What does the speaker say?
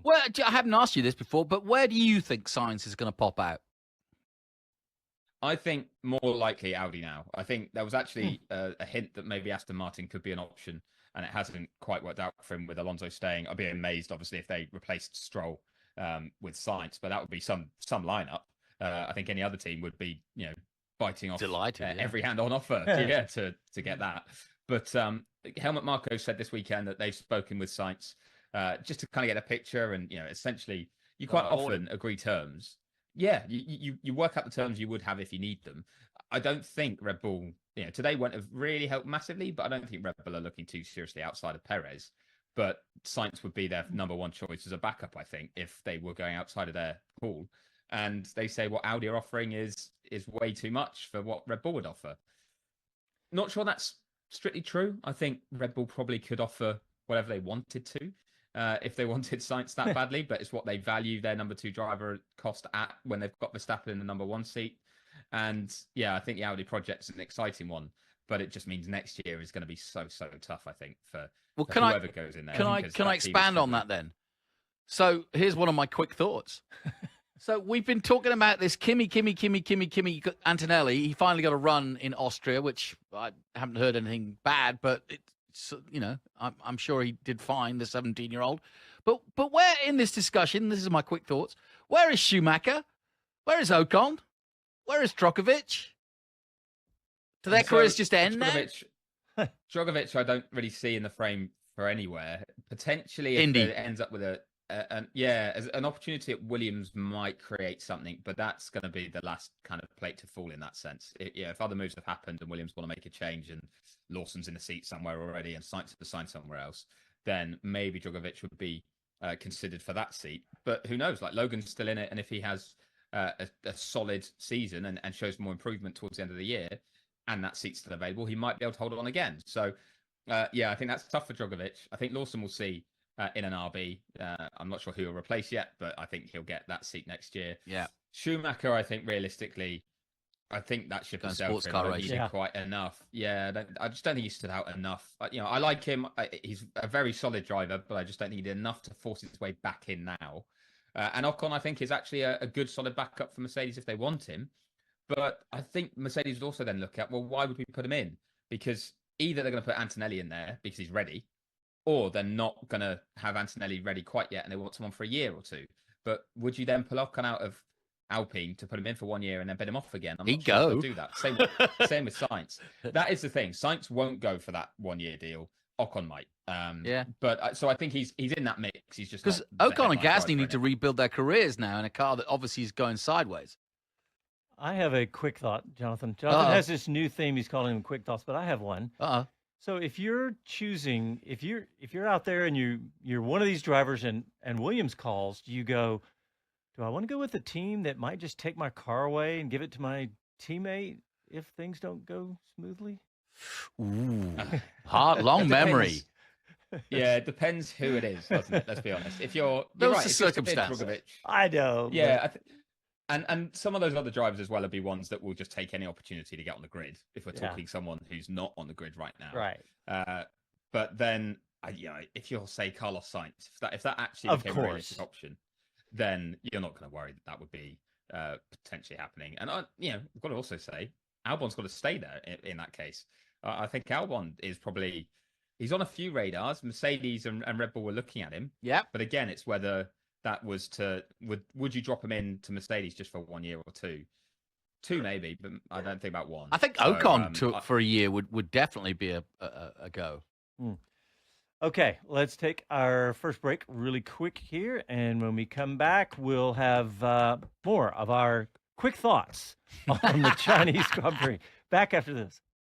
Well, I haven't asked you this before, but where do you think Sainz is going to pop out? I think more likely Audi now. I think there was actually a hint that maybe Aston Martin could be an option, and it hasn't quite worked out for him with Alonso staying. I'd be amazed, obviously, if they replaced Stroll with Sainz, but that would be some lineup. I think any other team would be, biting off every hand on offer to get that. But Helmut Marko said this weekend that they've spoken with Sainz just to kind of get a picture, and essentially you quite often agree terms. Yeah, you work out the terms you would have if you need them. I don't think Red Bull, today won't have really helped massively, but I don't think Red Bull are looking too seriously outside of Perez. But Sainz would be their number one choice as a backup, I think, if they were going outside of their pool. And they say what Audi are offering is way too much for what Red Bull would offer. Not sure that's strictly true. I think Red Bull probably could offer whatever they wanted to. If they wanted Sainz that badly, but it's what they value their number 2 driver cost at when they've got Verstappen in the number 1 seat. And yeah, I think the Audi project's an exciting one, but it just means next year is going to be so tough, I think, for whoever goes in there. Can I expand on that then? So here's one of my quick thoughts. So we've been talking about this Kimi Antonelli. He finally got a run in Austria, which I haven't heard anything bad, but I'm sure he did fine, the 17-year-old. But where in this discussion, this is my quick thoughts, where is Schumacher? Where is Ocon? Where is Drogovic? Do their careers just end now? Drogovic, I don't really see in the frame for anywhere. Potentially, if it ends up with as an opportunity at Williams might create something, but that's going to be the last kind of plate to fall in that sense. If other moves have happened and Williams want to make a change and Lawson's in the seat somewhere already and Sainz to sign somewhere else, then maybe Drogovic would be considered for that seat. But who knows? Like, Logan's still in it, and if he has a solid season and shows more improvement towards the end of the year, and that seat's still available, he might be able to hold it on again. So, I think that's tough for Drogovic. I think Lawson will see in an RB. I'm not sure who he'll replace yet, but I think he'll get that seat next year. Yeah. Schumacher, I think realistically, I think that ship has sailed for him. I don't think he did quite enough. Yeah, I just don't think he stood out enough. I like him. He's a very solid driver, but I just don't think he did enough to force his way back in now. And Ocon, I think, is actually a good solid backup for Mercedes if they want him. But I think Mercedes would also then look at, well, why would we put him in? Because either they're going to put Antonelli in there because he's ready, or they're not going to have Antonelli ready quite yet and they want someone for a year or two. But would you then pull Ocon out of Alpine to put him in for 1 year and then bid him off again? I'm not sure they'll do that. Same with Sainz. That is the thing. Sainz won't go for that 1 year deal. Ocon might. But so I think he's in that mix. He's just because Ocon and Gasly need to rebuild their careers now in a car that obviously is going sideways. I have a quick thought, Jonathan. Jonathan has this new theme. He's calling them quick thoughts, but I have one. So if you're choosing, if you're out there and you're one of these drivers and Williams calls, do you go, do I want to go with the team that might just take my car away and give it to my teammate if things don't go smoothly? Ooh, long memory. Yeah, it depends who it is, doesn't it? Let's be honest. If you're right, the circumstance. I know. Yeah, and some of those other drivers as well will be ones that will just take any opportunity to get on the grid. If we're talking someone who's not on the grid right now, right? But then, if you'll say Carlos Sainz, if that actually became a realistic option, then you're not going to worry that would be potentially happening. And we've got to also say Albon's got to stay there in that case. I think Albon is probably he's on a few radars. Mercedes and Red Bull were looking at him. Yeah, but again, it's whether that was would you drop him in to Mercedes just for 1 year or two? Two maybe, but I don't think about one. I think Ocon for a year would definitely be a go. Okay, let's take our first break really quick here, and when we come back, we'll have more of our quick thoughts on the Chinese Grand Prix. Back after this.